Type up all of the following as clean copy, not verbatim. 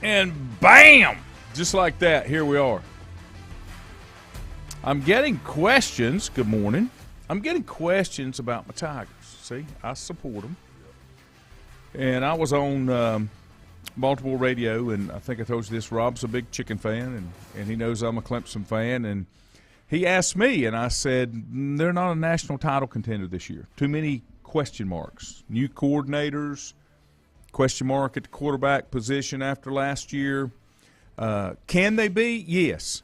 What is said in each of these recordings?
And bam! Just like that, here we are. I'm getting questions. Good morning. I'm getting questions about my Tigers. See, I support them. And I was on Baltimore radio, and I think I told you this. Rob's a big Chicken fan, and he knows I'm a Clemson fan. And he asked me, and I said, they're not a national title contender this year. Too many question marks. New coordinators, question mark at the quarterback position after last year. Can they be? Yes.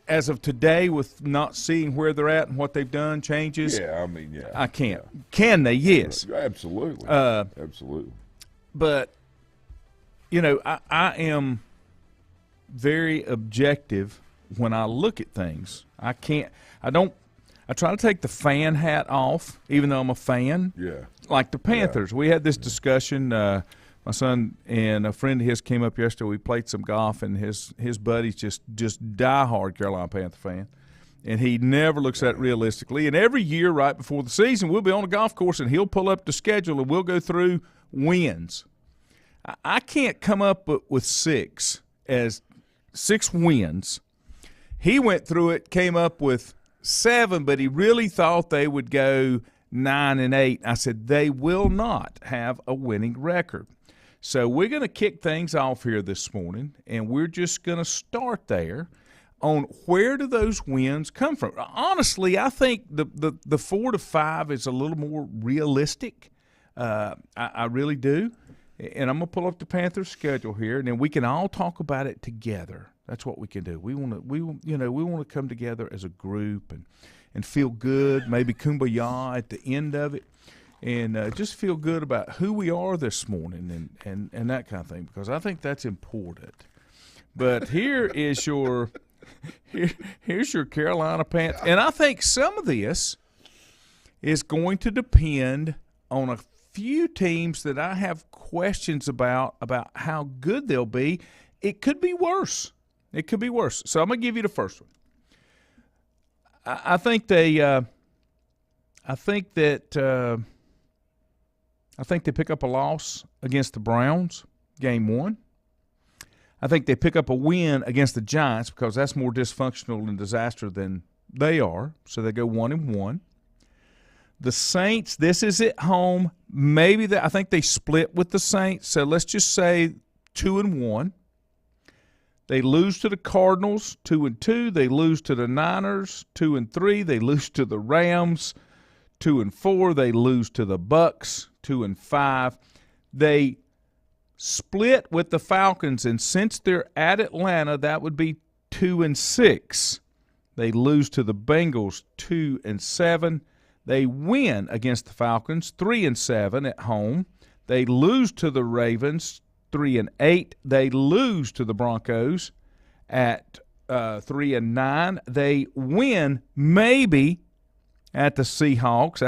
As of today, with not seeing where they're at and what they've done, changes. Yeah, I mean, yeah. I can't. Yeah. Can they? Yes. Absolutely. Absolutely. But, you know, I am very objective when I look at things. I try to take the fan hat off, even though I'm a fan. Yeah. Like the Panthers. We had this discussion. My son and a friend of his came up yesterday. We played some golf, and his buddy's just diehard Carolina Panther fan. And he never looks at it realistically. And every year right before the season, we'll be on a golf course, and he'll pull up the schedule, and we'll go through wins. I can't come up with six wins. He went through it, came up with 7, but he really thought they would go 9-8. I said they will not have a winning record. So we're going to kick things off here this morning, and we're just going to start there on where do those wins come from. Honestly, I think the 4 to 5 is a little more realistic. I really do. And I'm going to pull up the Panthers schedule here, and then we can all talk about it together. That's what we can do. We want to come together as a group and feel good, maybe kumbaya at the end of it. And just feel good about who we are this morning and that kind of thing, because I think that's important. But here's your Carolina Panthers. And I think some of this is going to depend on a few teams that I have questions about how good they'll be. It could be worse. It could be worse. So I'm going to give you the first one. I think they pick up a loss against the Browns, game 1. I think they pick up a win against the Giants because that's more dysfunctional and disaster than they are. So they go 1-1. The Saints, this is at home. I think they split with the Saints. So let's just say 2-1. They lose to the Cardinals, 2-2. They lose to the Niners, 2-3. They lose to the Rams, 2-4. They lose to the Bucks, 2-5. They split with the Falcons, and since they're at Atlanta, that would be 2-6. They lose to the Bengals, 2-7. They win against the Falcons, 3-7 at home. They lose to the Ravens, 3-8. They lose to the Broncos at 3-9. They win maybe at the Seahawks.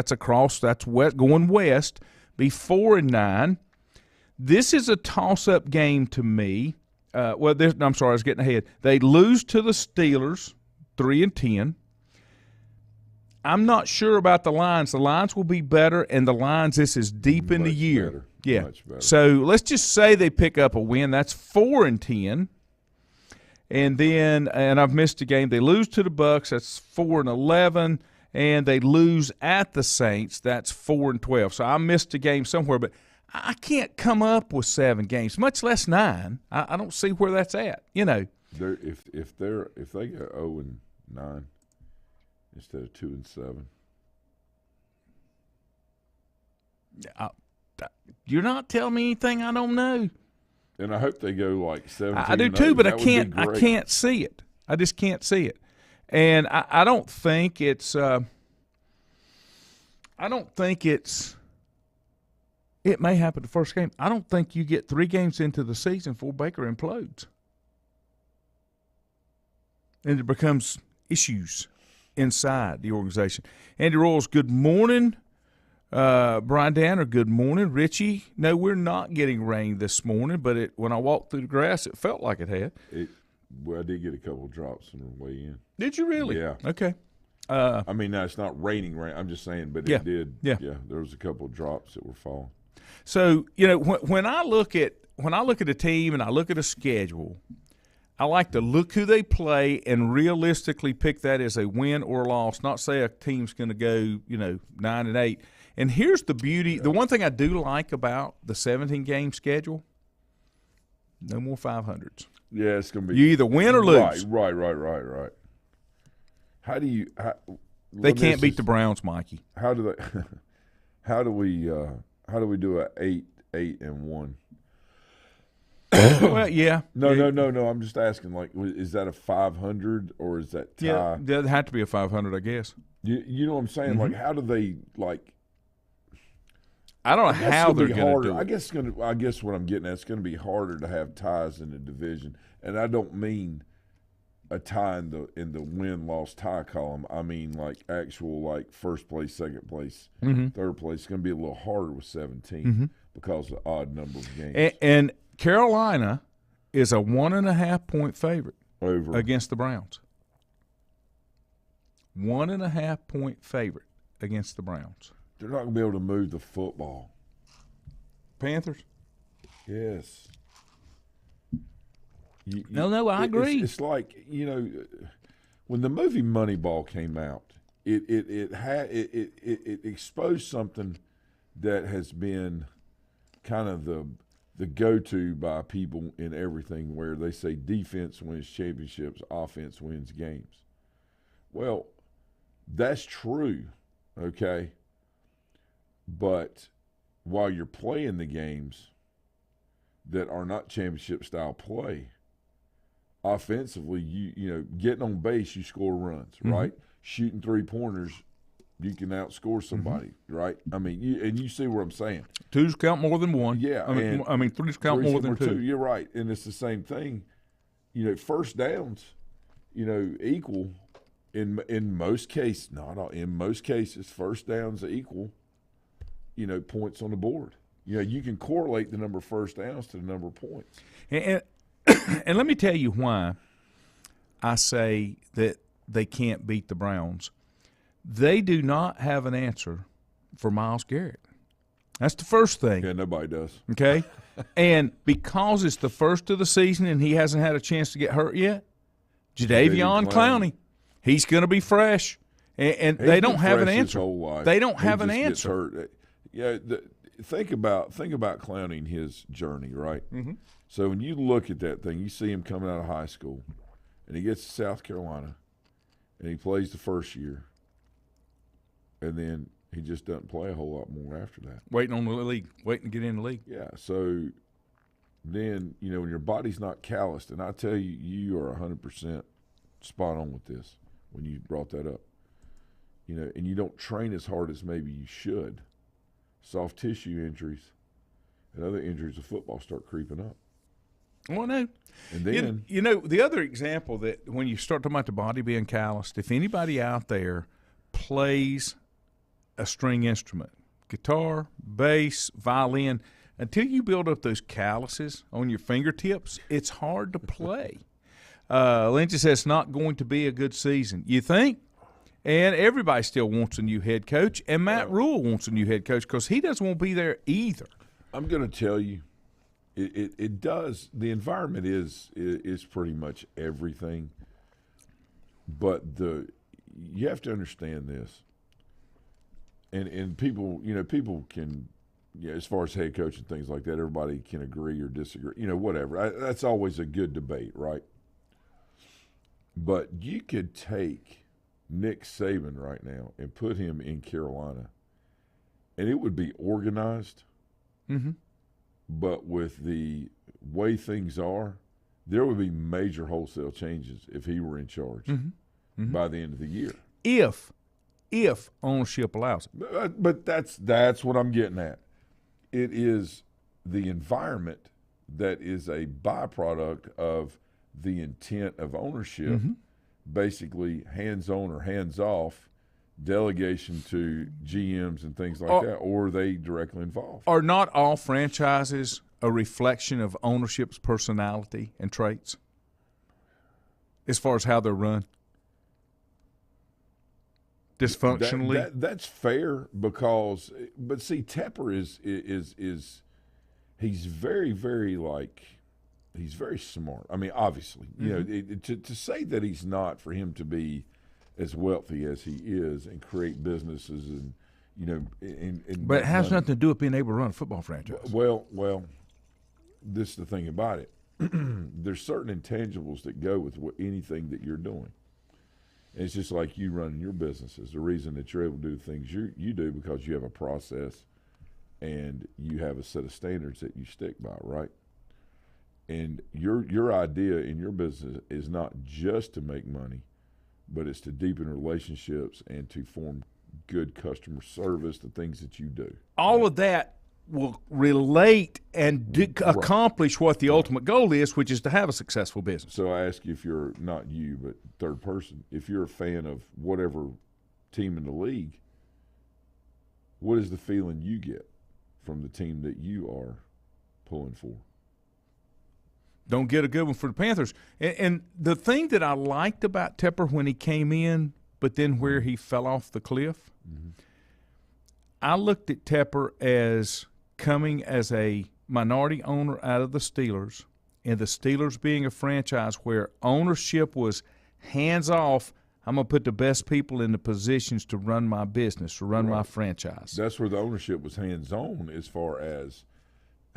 That's west, going west. Be 4-9. This is a toss-up game to me. I was getting ahead. They lose to the Steelers, 3-10. I'm not sure about the Lions. The Lions will be better, and the Lions, this is deep in the year. Better. Yeah. Much better. So let's just say they pick up a win. That's 4-10. And then, and I've missed a game. They lose to the Bucks. That's 4-11. And they lose at the Saints. That's 4-12. So I missed a game somewhere, but I can't come up with 7 games, much less 9. I don't see where that's at. You know, If they go 0-9 instead of 2-7. You're not telling me anything I don't know. And I hope they go like 17. I do too, but I can't see it. I just can't see it. And I don't think it's it may happen the first game. I don't think you get 3 games into the season before Baker implodes. And it becomes issues inside the organization. Andy Royals, good morning. Brian Danner, good morning. Richie, no, we're not getting rain this morning, but when I walked through the grass, it felt like it had. I did get a couple drops on the way in. Did you really? Yeah. Okay. I mean, no, it's not raining rain. I'm just saying, but it did. Yeah. Yeah, there was a couple drops that were falling. So, you know, when I look at when I look at a team and I look at a schedule, I like to look who they play and realistically pick that as a win or loss, not say a team's going to go, 9-8. And here's the beauty. The one thing I do like about the 17-game schedule, no more 500s. Yeah, it's going to be. You either win or lose. Right. How do you they can't beat the Browns, Mikey. How do they how do we do a 8-1? Well, yeah. No. I'm just asking. Like, is that a 500 or is that tie? Yeah, that'd have to be a 500, I guess. You know what I'm saying? Mm-hmm. Like, how do they like? I don't know how they're going to do it. I guess what I'm getting at, it's going to be harder to have ties in the division, and I don't mean a tie in the win-loss tie column. I mean like actual like first place, second place, third place. It's going to be a little harder with 17 because of the odd number of games. And Carolina is a 1.5-point favorite over against the Browns. 1.5-point favorite against the Browns. They're not going to be able to move the football. Panthers? Yes. No, I agree. It's like, when the movie Moneyball came out, it exposed something that has been kind of the go-to by people in everything, where they say defense wins championships, offense wins games. Well, that's true, okay? But while you're playing the games that are not championship-style play, offensively, you getting on base, you score runs, right? Shooting three-pointers, you can outscore somebody, right? I mean, you see what I'm saying. Twos count more than one. Yeah. I mean threes count more than two. You're right. And it's the same thing. First downs, equal in most cases, not all, in most cases, first downs equal, points on the board. You can correlate the number of first downs to the number of points. And and let me tell you why I say that they can't beat the Browns. They do not have an answer for Myles Garrett. That's the first thing. Yeah, nobody does. Okay? And because it's the first of the season and he hasn't had a chance to get hurt yet, Jadeveon Clowney, he's going to be fresh. And they don't have an answer. They don't have an answer. Yeah, think about Clowney and his journey, right? Mm-hmm. So when you look at that thing, you see him coming out of high school, and he gets to South Carolina, and he plays the first year, and then he just doesn't play a whole lot more after that. Waiting on the league, waiting to get in the league. Yeah, so then, when your body's not calloused, and I tell you, you are 100% spot on with this when you brought that up, and you don't train as hard as maybe you should, soft tissue injuries and other injuries of football start creeping up. Well, no. And then the other example that when you start talking about the body being calloused, if anybody out there plays a string instrument, guitar, bass, violin, until you build up those calluses on your fingertips, it's hard to play. Lindsay says it's not going to be a good season. You think? And everybody still wants a new head coach, and Matt Rule wants a new head coach because he doesn't want to be there either. I'm going to tell you, it does. The environment is pretty much everything, but you have to understand this, and people, people can, as far as head coach and things like that, everybody can agree or disagree, whatever. That's always a good debate, right? But you could take Nick Saban right now and put him in Carolina, and it would be organized. Mm-hmm. But with the way things are, there would be major wholesale changes if he were in charge by the end of the year. If ownership allows it. But that's what I'm getting at. It is the environment that is a byproduct of the intent of ownership, basically hands-on or hands-off, delegation to GMs and things like that, or are they directly involved? Are not all franchises a reflection of ownership's personality and traits as far as how they're run? Dysfunctionally? That's fair because, but see, Tepper is he's very, very he's very smart. I mean, obviously, you know, to say that he's not, for him to be as wealthy as he is and create businesses and, you know, but it has nothing to do with being able to run a football franchise. Well, this is the thing about it. There's certain intangibles that go with anything that you're doing. And it's just like you running your businesses. The reason that you're able to do the things you do because you have a process and you have a set of standards that you stick by, right? And your idea in your business is not just to make money, but it's to deepen relationships and to form good customer service, the things that you do. All of that will relate and accomplish what the ultimate goal is, which is to have a successful business. So I ask you, if you're not you, but third person, if you're a fan of whatever team in the league, what is the feeling you get from the team that you are pulling for? Don't get a good one for the Panthers. And the thing that I liked about Tepper when he came in, but then where he fell off the cliff, I looked at Tepper as coming as a minority owner out of the Steelers, and the Steelers being a franchise where ownership was hands off. I'm going to put the best people in the positions to run my business, to run my franchise. That's where the ownership was hands on as far as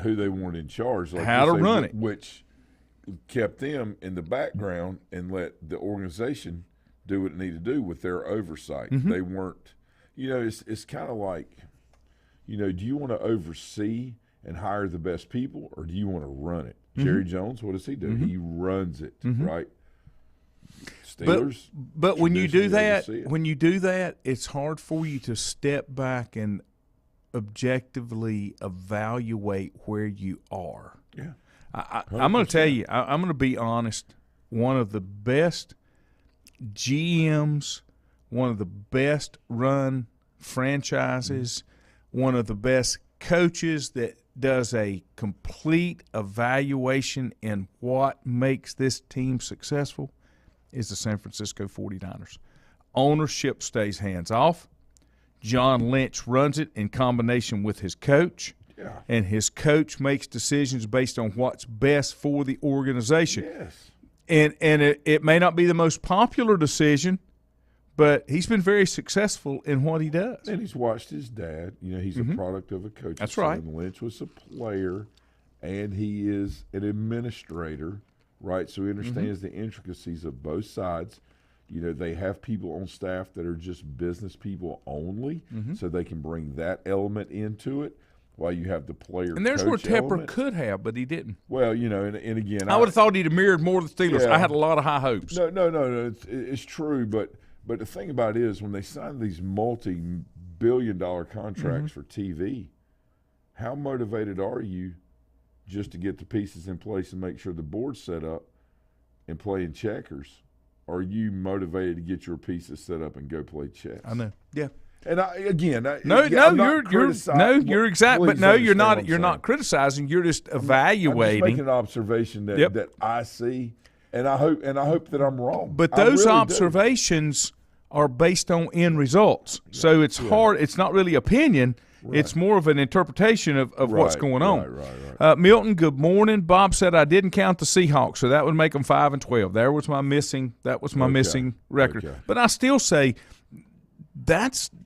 who they wanted in charge. Like how to run it. Which kept them in the background and let the organization do what it needed to do with their oversight. They weren't, you know, it's kind of like, you know, do you want to oversee and hire the best people, or do you want to run it? Jerry Jones, what does he do? He runs it, right? Steelers. But when you do that, it's hard for you to step back and objectively evaluate where you are. Yeah. I'm going to tell you, I'm going to be honest, one of the best GMs, one of the best run franchises, one of the best coaches that does a complete evaluation in what makes this team successful is the San Francisco 49ers. Ownership stays hands off. John Lynch runs it in combination with his coach. Yeah. And his coach makes decisions based on what's best for the organization. Yes. And it may not be the most popular decision, but he's been very successful in what he does. And he's watched his dad. You know, he's a product of a coach. That's right. Lynch was a player, and he is an administrator, right? So he understands the intricacies of both sides. You know, they have people on staff that are just business people only, so they can bring that element into it. While you have the player, and there's where Tepper element. Could have, but he didn't. Well, you know, and again, I would have thought he'd have mirrored more of the Steelers. Yeah. I had a lot of high hopes. No, it's true, but the thing about it is when they sign these multi-billion-dollar contracts for TV, how motivated are you just to get the pieces in place and make sure the board's set up and playing checkers? Are you motivated to get your pieces set up and go play chess? I know. Yeah. And you're exact. But no, you're not. You're not criticizing. You're just evaluating. I'm just making an observation that I see, and I hope that I'm wrong. But those observations are based on end results. So it's hard. It's not really opinion. Right. It's more of an interpretation of what's going on. Right. Milton, good morning. Bob said I didn't count the Seahawks, so that would make them 5-12. That was my missing record. Okay. But I still say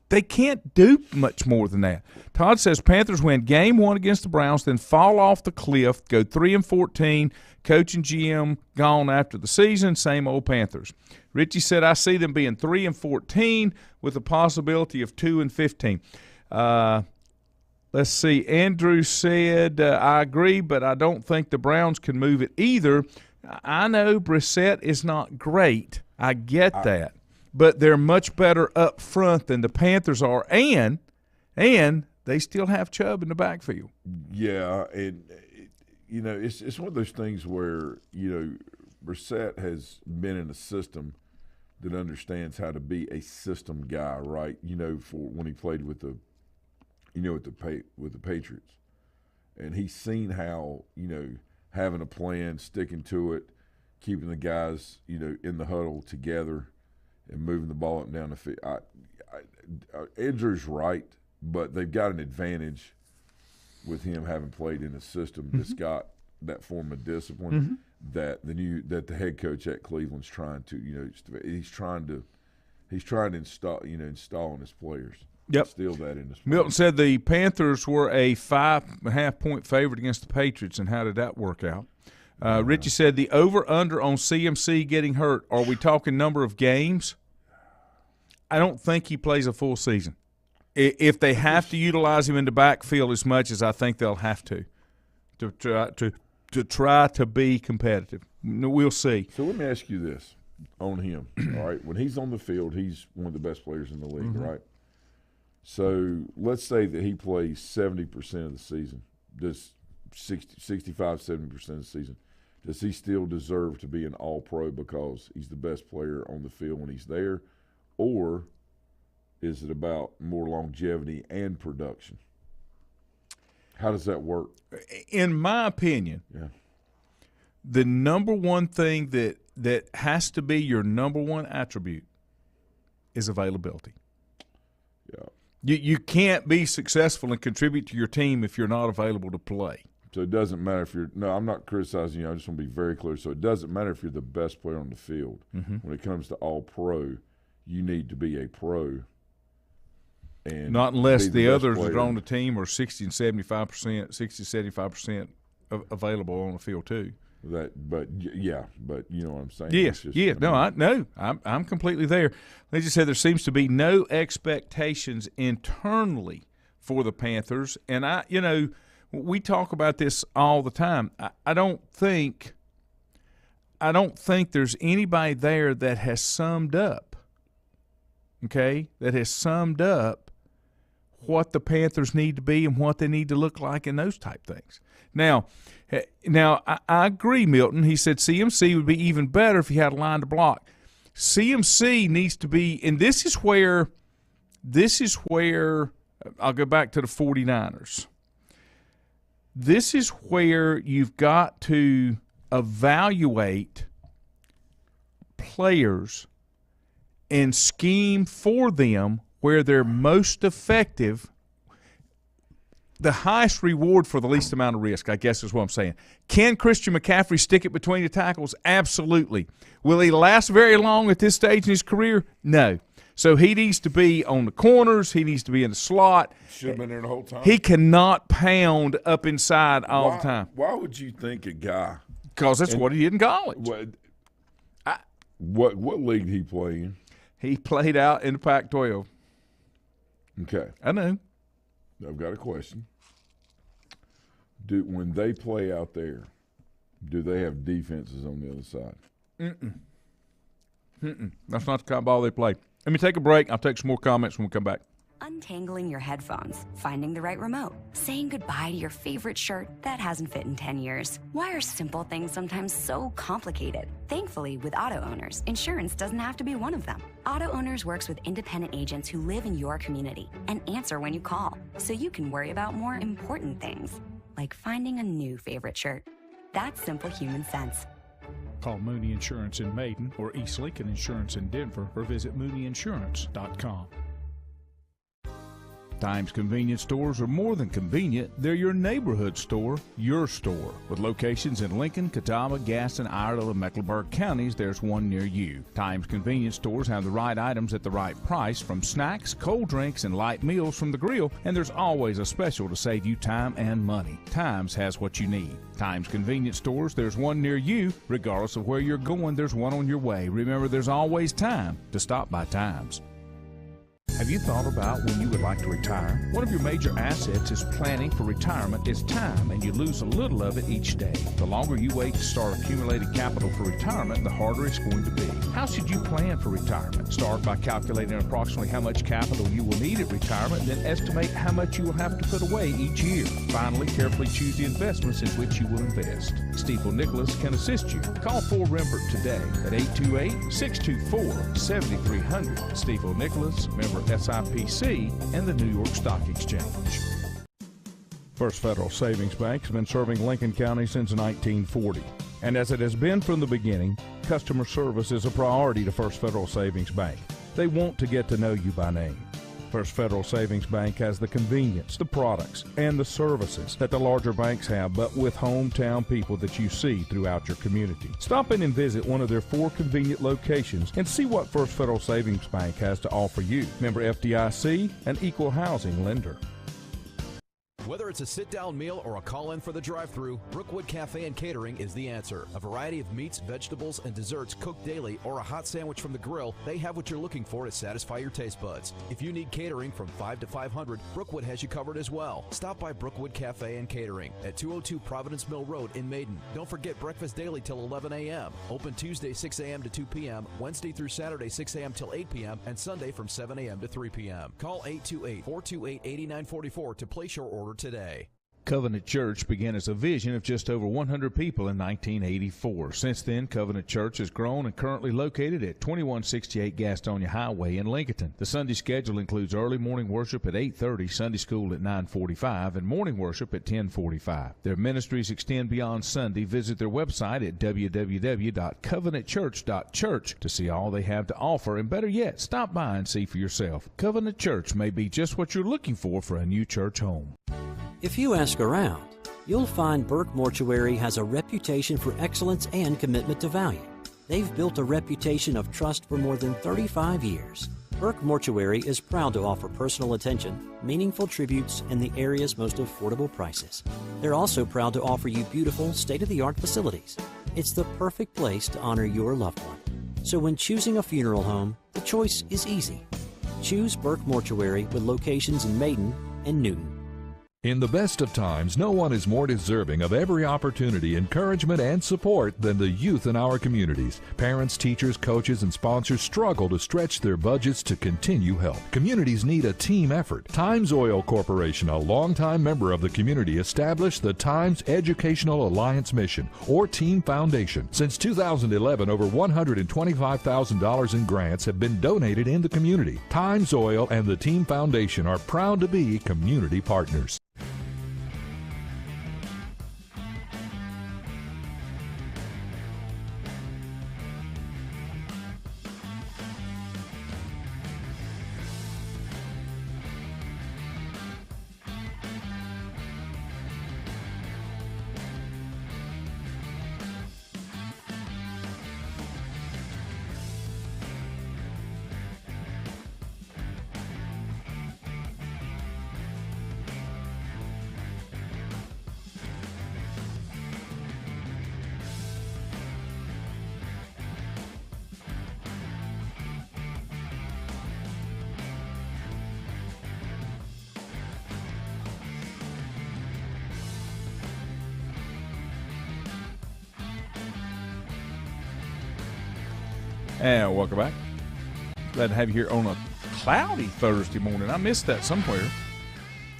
they can't do much more than that. Todd says Panthers win game 1 against the Browns, then fall off the cliff, go 3-14. Coach and GM gone after the season. Same old Panthers. Richie said I see them being 3-14 with a possibility of 2-15. Let's see. Andrew said I agree, but I don't think the Browns can move it either. I know Brissett is not great. I get that. But they're much better up front than the Panthers are, and they still have Chubb in the backfield. Yeah, and you know it's one of those things where you know Brissett has been in a system that understands how to be a system guy, right? You know, for when he played with the Patriots, and he's seen how having a plan, sticking to it, keeping the guys in the huddle together. And moving the ball up and down the field. Andrew's right, but they've got an advantage with him having played in a system that's got that form of discipline that the head coach at Cleveland's trying to, he's trying to install in his players. Yep. Instill that in his players. Milton said the Panthers were a 5.5-point favorite against the Patriots, and how did that work out? Richie said the over-under on CMC getting hurt. Are we talking number of games? I don't think he plays a full season. If they have to utilize him in the backfield as much as I think they'll have to try to be competitive. We'll see. So let me ask you this on him. All right, when he's on the field, he's one of the best players in the league, right? So let's say that he plays 70% of the season, just 65, 70% of the season. Does he still deserve to be an all-pro because he's the best player on the field when he's there, or is it about more longevity and production? How does that work? In my opinion, the number one thing that has to be your number one attribute is availability. Yeah. You can't be successful and contribute to your team if you're not available to play. So it doesn't matter if you're – no, I'm not criticizing you. I just want to be very clear. So it doesn't matter if you're the best player on the field. When it comes to all-pro, you need to be a pro. And not unless the others player. that are on the team are 75% available on the field too. But you know what I'm saying. Yes, I'm completely there. They just said there seems to be no expectations internally for the Panthers, and we talk about this all the time. I don't think there's anybody there that has summed up. Okay, that has summed up what the Panthers need to be and what they need to look like and those type things. Now, I agree, Milton. He said CMC would be even better if he had a line to block. CMC needs to be, and this is where I'll go back to the 49ers. This is where you've got to evaluate players and scheme for them where they're most effective. The highest reward for the least amount of risk, I guess is what I'm saying. Can Christian McCaffrey stick it between the tackles? Absolutely. Will he last very long at this stage in his career? No. So he needs to be on the corners. He needs to be in the slot. Should have been there the whole time. He cannot pound up inside all the time. Why would you think a guy? Because that's what he did in college. What league did he play in? He played out in the Pac-12. Okay. I know. I've got a question. When they play out there, do they have defenses on the other side? That's not the kind of ball they play. Let me take a break. I'll take some more comments when we come back. Untangling your headphones, finding the right remote, saying goodbye to your favorite shirt that hasn't fit in 10 years. Why are simple things sometimes so complicated? Thankfully, with auto owners, insurance doesn't have to be one of them. Auto Owners works with independent agents who live in your community and answer when you call, so you can worry about more important things, like finding a new favorite shirt. That's simple human sense. Call Mooney Insurance in Maiden or East Lincoln Insurance in Denver or visit MooneyInsurance.com. Times convenience stores are more than convenient. They're your neighborhood store, your store. With locations in Lincoln, Catawba, Gaston, Iredell, and Mecklenburg counties, there's one near you. Times convenience stores have the right items at the right price, from snacks, cold drinks, and light meals from the grill, and there's always a special to save you time and money. Times has what you need. Times convenience stores, there's one near you. Regardless of where you're going, there's one on your way. Remember, there's always time to stop by Times. Have you thought about when you would like to retire? One of your major assets is planning for retirement is time, and you lose a little of it each day. The longer you wait to start accumulating capital for retirement, the harder it's going to be. How should you plan for retirement? Start by calculating approximately how much capital you will need at retirement, then estimate how much you will have to put away each year. Finally, carefully choose the investments in which you will invest. Stiefel Nicholas can assist you. Call 4 Rembert today at 828-624-7300. Stiefel Nicholas, member SIPC, and the New York Stock Exchange. First Federal Savings Bank has been serving Lincoln County since 1940. And as it has been from the beginning, customer service is a priority to First Federal Savings Bank. They want to get to know you by name. First Federal Savings Bank has the convenience, the products, and the services that the larger banks have, but with hometown people that you see throughout your community. Stop in and visit one of their 4 convenient locations and see what First Federal Savings Bank has to offer you. Member FDIC, an equal housing lender. Whether it's a sit-down meal or a call-in for the drive-thru, Brookwood Cafe and Catering is the answer. A variety of meats, vegetables, and desserts cooked daily, or a hot sandwich from the grill, they have what you're looking for to satisfy your taste buds. If you need catering from 5 to 500, Brookwood has you covered as well. Stop by Brookwood Cafe and Catering at 202 Providence Mill Road in Maiden. Don't forget breakfast daily till 11 a.m. Open Tuesday 6 a.m. to 2 p.m., Wednesday through Saturday 6 a.m. till 8 p.m., and Sunday from 7 a.m. to 3 p.m. Call 828-428-8944 to place your order today. Covenant Church began as a vision of just over 100 people in 1984. Since then, Covenant Church has grown and currently located at 2168 Gastonia Highway in Lincoln. The Sunday schedule includes early morning worship at 8:30, Sunday school at 9:45, and morning worship at 10:45. Their ministries extend beyond Sunday. Visit their website at www.covenantchurch.church to see all they have to offer, and better yet, stop by and see for yourself. Covenant Church may be just what you're looking for a new church home. If you ask around, you'll find Burke Mortuary has a reputation for excellence and commitment to value. They've built a reputation of trust for more than 35 years. Burke Mortuary is proud to offer personal attention, meaningful tributes, and the area's most affordable prices. They're also proud to offer you beautiful, state-of-the-art facilities. It's the perfect place to honor your loved one. So when choosing a funeral home, the choice is easy. Choose Burke Mortuary with locations in Maiden and Newton. In the best of times, no one is more deserving of every opportunity, encouragement, and support than the youth in our communities. Parents, teachers, coaches, and sponsors struggle to stretch their budgets to continue help. Communities need a team effort. Times Oil Corporation, a longtime member of the community, established the Times Educational Alliance Mission, or Team Foundation. Since 2011, over $125,000 in grants have been donated in the community. Times Oil and the Team Foundation are proud to be community partners. And welcome back. Glad to have you here on a cloudy Thursday morning. I missed that somewhere.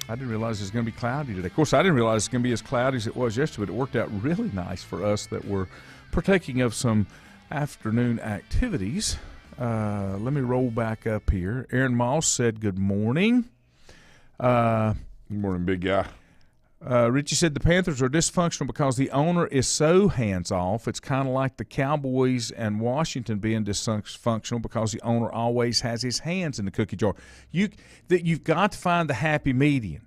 I didn't realize it was going to be cloudy today. Of course, I didn't realize it's going to be as cloudy as it was yesterday, but it worked out really nice for us that were partaking of some afternoon activities. Let me roll back up here. Aaron Moss said good morning. Good morning, big guy. Richie said the Panthers are dysfunctional because the owner is so hands-off. It's kind of like the Cowboys and Washington being dysfunctional because the owner always has his hands in the cookie jar. You've got to find the happy median.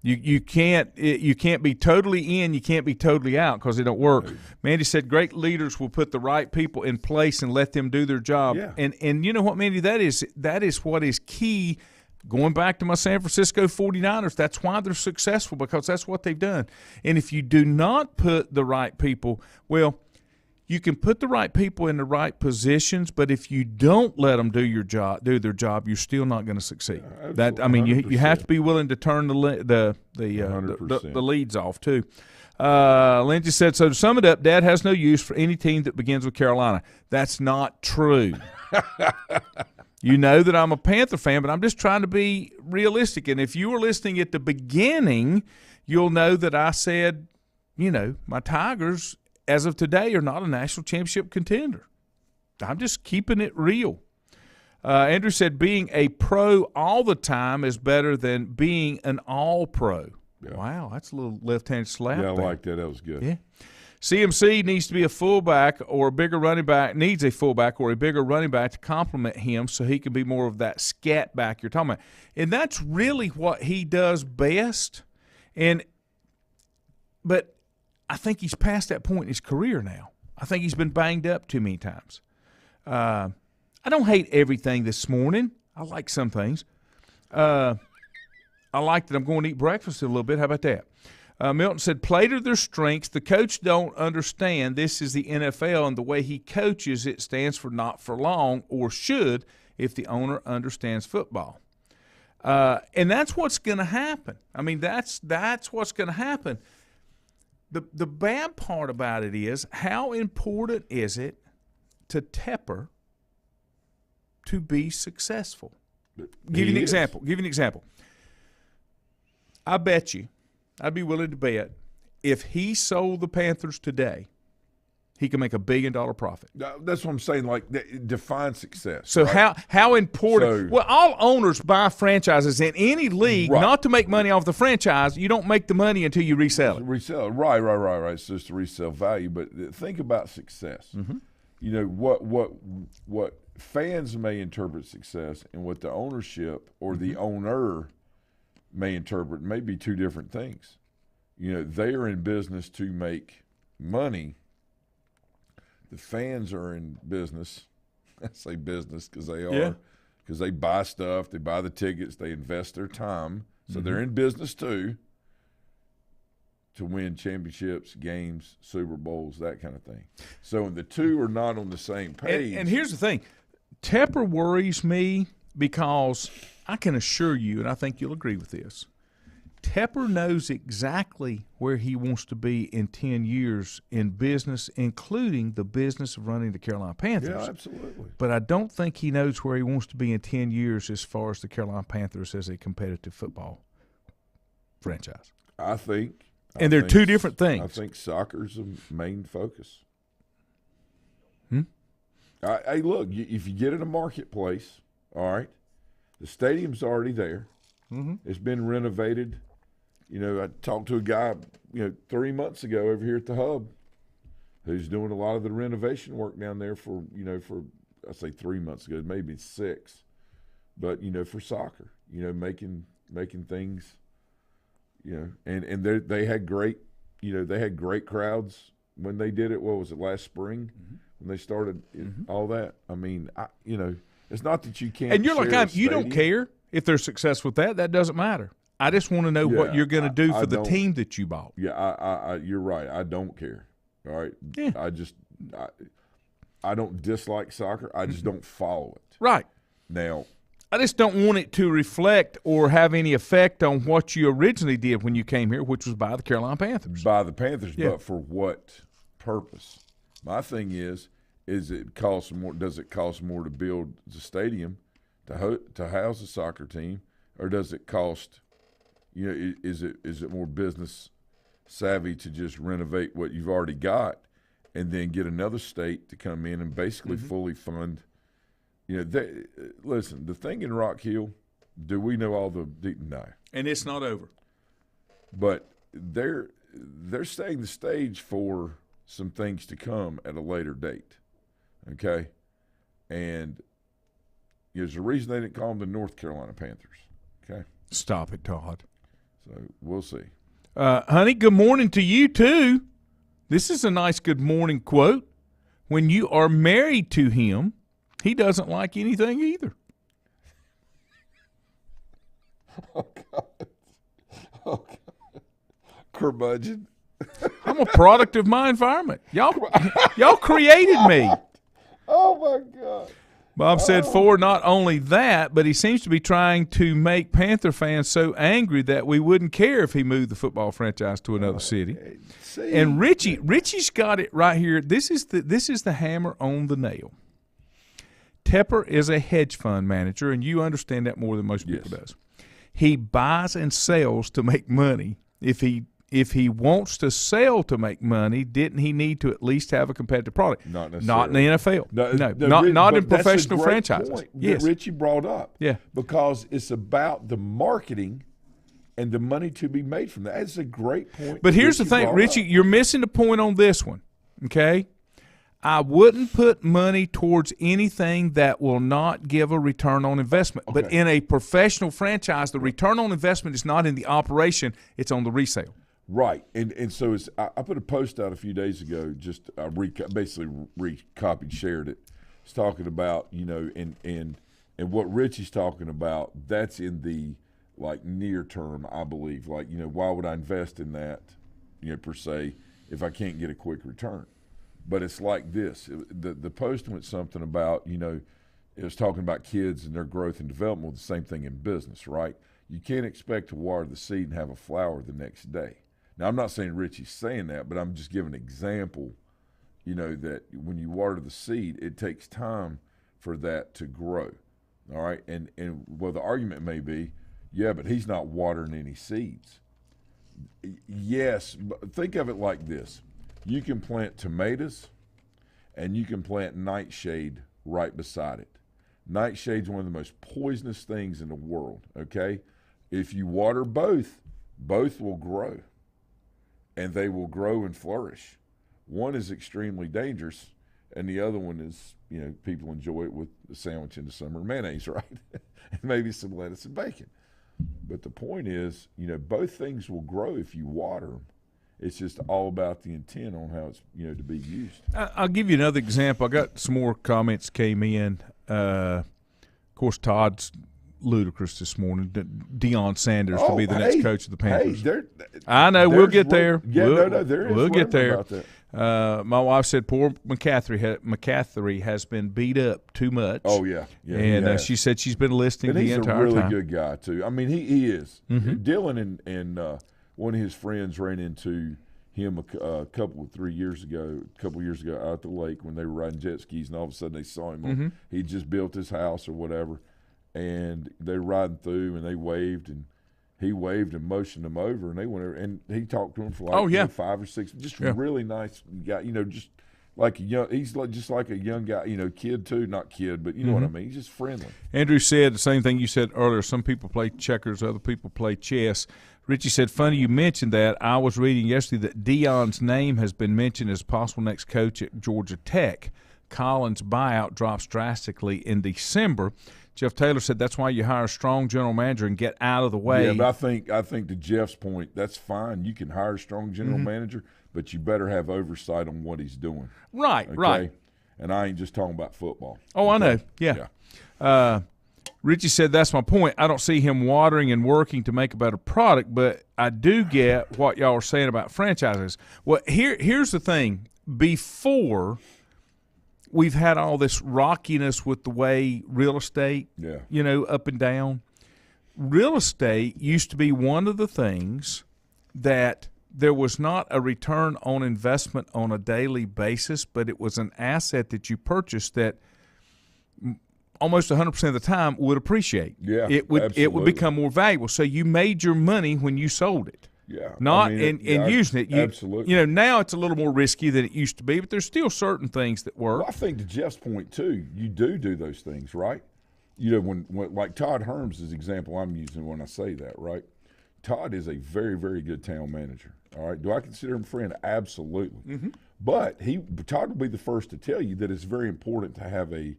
You can't be totally in, you can't be totally out because it don't work. Mandy said great leaders will put the right people in place and let them do their job. Yeah. And you know what, Mandy, that is what is key. Going back to my San Francisco 49ers, that's why they're successful, because that's what they've done. And if you do not put the right people, well, you can put the right people in the right positions, but if you don't let them do their job, you're still not going to succeed. You have to be willing to turn the leads off too. Lindsay said, so to sum it up, Dad has no use for any team that begins with Carolina. That's not true. You know that I'm a Panther fan, but I'm just trying to be realistic. And if you were listening at the beginning, you'll know that I said, my Tigers, as of today, are not a national championship contender. I'm just keeping it real. Andrew said being a pro all the time is better than being an all-pro. Yeah. Wow, that's a little left-handed slap. Yeah, I like that. That was good. Yeah. CMC needs to be a fullback or a bigger running back, needs a fullback or a bigger running back to complement him so he can be more of that scat back you're talking about. And that's really what he does best. But I think he's past that point in his career now. I think he's been banged up too many times. I don't hate everything this morning. I like some things. I like that I'm going to eat breakfast a little bit. How about that? Milton said, play to their strengths. The coach don't understand this is the NFL, and the way he coaches it stands for not for long, or should if the owner understands football. And that's what's going to happen. I mean, that's what's going to happen. The bad part about it is, how important is it to Tepper to be successful? Give you an example. I bet you, I'd be willing to bet, if he sold the Panthers today, he can make $1 billion profit. That's what I'm saying. Like, define success. So right? how important? Well, all owners buy franchises in any league, right, not to make money off the franchise. You don't make the money until you resell it. Right. It's just to resell value. But think about success. Mm-hmm. You know what fans may interpret success, and what the ownership or the owner may interpret may be two different things. You know, they are in business to make money. The fans are in business. I say business because they are, because they buy stuff, they buy the tickets, they invest their time. So they're in business too, to win championships, games, Super Bowls, that kind of thing. So the two are not on the same page. And here's the thing. Tepper worries me because I can assure you, and I think you'll agree with this, Tepper knows exactly where he wants to be in 10 years in business, including the business of running the Carolina Panthers. Yeah, absolutely. But I don't think he knows where he wants to be in 10 years as far as the Carolina Panthers as a competitive football franchise. I think. And they're two different things. I think soccer's the main focus. Hey, look, if you get in a marketplace, all right, the stadium's already there. Mm-hmm. It's been renovated. You know, I talked to a guy, 3 months ago over here at the Hub, who's doing a lot of the renovation work down there for I say 3 months ago, maybe 6, but for soccer, making things, and they had great, they had great crowds when they did it. What was it, last spring? Mm-hmm. When they started all that. I mean, it's not that you can't. And you're like, you don't care if they're successful with that. That doesn't matter. I just want to know what you're going to do for the team that you bought. Yeah, you're right. I don't care. All right. Yeah. I don't dislike soccer. I just don't follow it. Right. Now, I just don't want it to reflect or have any effect on what you originally did when you came here, which was buy the Carolina Panthers. But for what purpose? My thing is it costs more? Does it cost more to build the stadium to house a soccer team, or does it cost? Is it more business savvy to just renovate what you've already got, and then get another state to come in and basically fully fund? Listen, the thing in Rock Hill, do we know all the no? And it's not over. But they're setting the stage for some things to come at a later date, okay? And there's a reason they didn't call them the North Carolina Panthers, okay? Stop it, Todd. So we'll see. Honey, good morning to you too. This is a nice good morning quote. When you are married to him, he doesn't like anything either. Oh, God. Curmudgeon. I'm a product of my environment. Y'all created me. Oh, my God. Bob said for not only that, but he seems to be trying to make Panther fans so angry that we wouldn't care if he moved the football franchise to another city. And Richie's got it right here. This is the hammer on the nail. Tepper is a hedge fund manager, and you understand that more than most people does. He buys and sells to make money. If he wants to sell to make money, didn't he need to at least have a competitive product? Not necessarily. Not in the NFL. Not in professional franchises. Yes. That Richie brought up. Yeah. Because it's about the marketing and the money to be made from that. That's a great point. But here's the thing, Richie, you're missing the point on this one, okay? I wouldn't put money towards anything that will not give a return on investment. Okay. But in a professional franchise, the return on investment is not in the operation, it's on the resale. Right. And so I put a post out a few days ago, just basically recopied, shared it. It's talking about, and what Richie's talking about, that's in the near term, I believe. Why would I invest in that, per se, if I can't get a quick return? But it's like this. The post went something about, it was talking about kids and their growth and development. Well, the same thing in business, right? You can't expect to water the seed and have a flower the next day. Now, I'm not saying Richie's saying that, but I'm just giving an example, that when you water the seed, it takes time for that to grow, all right? And well, the argument may be, yeah, but he's not watering any seeds. Yes, but think of it like this. You can plant tomatoes and you can plant nightshade right beside it. Nightshade's one of the most poisonous things in the world, okay? If you water both will grow, and they will grow and flourish. One is extremely dangerous, and the other one is, people enjoy it with a sandwich in the summer, mayonnaise, right? And maybe some lettuce and bacon. But the point is, both things will grow if you water them. It's just all about the intent on how it's, to be used. I'll give you another example. I got some more comments came in. Of course, Todd's ludicrous this morning. Deion Sanders to be the next coach of the Panthers. I know. We'll get there. Yeah, there is. We'll get there. About that. My wife said poor McCaffrey has been beat up too much. Oh, yeah. And she said she's been listening the entire time. He's a really good guy, too. I mean, he is. Mm-hmm. Dylan and one of his friends ran into him a couple of years ago out at the lake when they were riding jet skis, and all of a sudden they saw him. Mm-hmm. He just built his house or whatever, and they were riding through, and they waved, and he waved and motioned them over, and they went over, and he talked to him for 5 or 6, just really nice guy, just like he's just like a young guy, kid too, not kid, but you know what I mean. He's just friendly. Andrew said the same thing you said earlier. Some people play checkers, other people play chess. Richie said, funny you mentioned that. I was reading yesterday that Deion's name has been mentioned as possible next coach at Georgia Tech. Collins' buyout drops drastically in December. Jeff Taylor said that's why you hire a strong general manager and get out of the way. Yeah, but I think to Jeff's point, that's fine. You can hire a strong general manager, but you better have oversight on what he's doing. Right, okay? right. And I ain't just talking about football. Oh, okay? I know. Yeah. Richie said that's my point. I don't see him watering and working to make a better product, but I do get what y'all are saying about franchises. Well, here's the thing. Before we've had all this rockiness with the way real estate, up and down, real estate used to be one of the things that there was not a return on investment on a daily basis, but it was an asset that you purchased that almost 100% of the time would appreciate. Yeah, it would become more valuable. So you made your money when you sold it. Yeah, not in using it. Absolutely. Now it's a little more risky than it used to be, but there's still certain things that work. Well, I think to Jeff's point too, you do those things, right? When like Todd Herms is the example I'm using when I say that, right? Todd is a very, very good town manager. All right. Do I consider him a friend? Absolutely. Mm-hmm. But Todd will be the first to tell you that it's very important to have a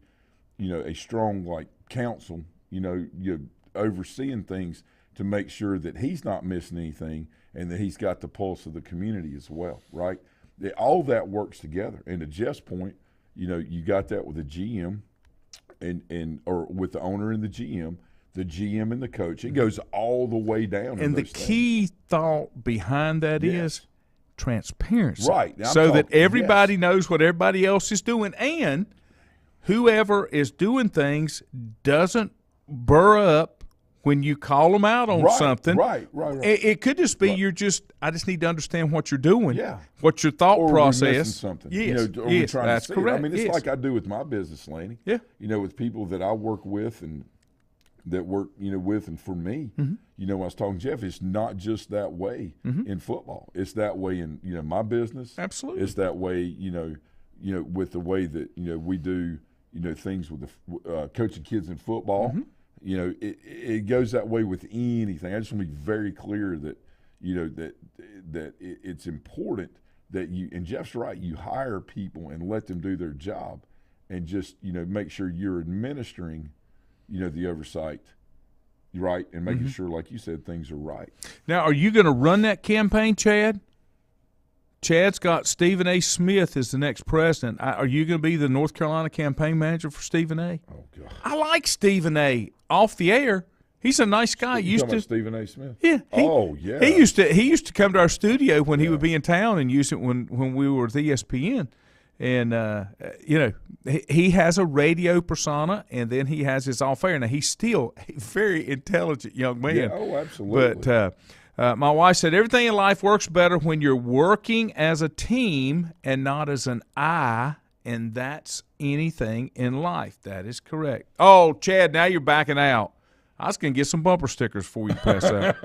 strong council, overseeing things to make sure that he's not missing anything and that he's got the pulse of the community as well, right? All that works together. And to Jeff's point, you got that with the GM or with the owner and the GM and the coach. It goes all the way down. And the key thought behind that is transparency. Right. That everybody knows what everybody else is doing, and whoever is doing things doesn't burr up when you call them out on something. Right. It could just be I just need to understand what you're doing. Yeah. What your thought process. We're missing something. Yes. That's correct. I mean, it's like I do with my business, Laney. Yeah. With people that I work with and that work, with and for me. Mm-hmm. I was talking to Jeff, it's not just that way in football. It's that way in, my business. Absolutely. It's that way, with the way that, we do, things with the coaching kids in football. Mm-hmm. You know, it goes that way with anything. I just want to be very clear that, you know, that it's important that you, and Jeff's right, you hire people and let them do their job and just, you know, make sure you're administering, you know, the oversight, right, and making sure, like you said, things are right. Now, are you going to run that campaign, Chad? Chad's got Stephen A. Smith as the next president. Are you going to be the North Carolina campaign manager for Stephen A.? Oh, God. I like Stephen A. off the air. He's a nice guy. You talking about Stephen A. Smith? Yeah. Yeah. He used to come to our studio when he would be in town and use it when we were with ESPN. And, you know, he has a radio persona, and then he has his off-air. Now, he's still a very intelligent young man. Yeah, oh, absolutely. But my wife said everything in life works better when you're working as a team and not as an I, and that's anything in life. That is correct. Oh, Chad, now you're backing out. I was going to get some bumper stickers before you pass out.